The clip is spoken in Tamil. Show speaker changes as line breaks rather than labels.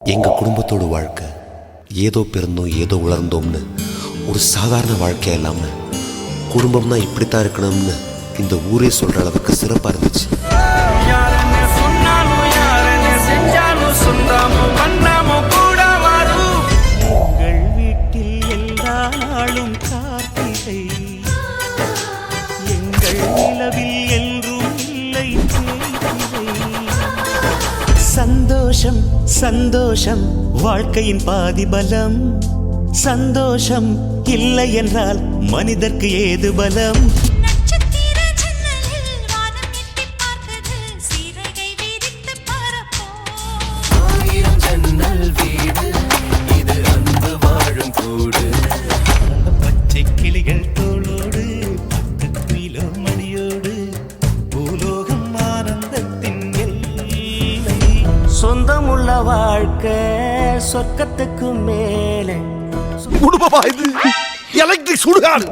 எங்கள் குடும்பத்தோட வாழ்க்கை ஏதோ பிறந்தோம் ஏதோ உலர்ந்தோம்னு ஒரு சாதாரண வாழ்க்கையா இல்லாமல் குடும்பம்னா இப்படித்தான் இருக்கணும்னு இந்த ஊரே சொல்கிற அளவுக்கு சிறப்பாக இருந்துச்சு.
உங்கள் வீட்டில் எல்லா நாளும் கார்த்திகை, எங்கள் நிலவில் என்றும் இல்லை தேய்திரை. சந்தோஷம் சந்தோஷம் வாழ்க்கையின் பாதி பலம், சந்தோஷம் இல்லை என்றால் மனிதர்க்கு ஏது பலம்? பச்சை கிளிகள் தோளோடு பக்கத்திலோ மணியோடு பூலோகம் ஆனந்தத்தின் எல்லை. சொந்தமுள்ள வாழ்க்கை சொர்க்கத்துக்கு மேலே.
இது எலக்ட்ரிக் சுடுகாடு.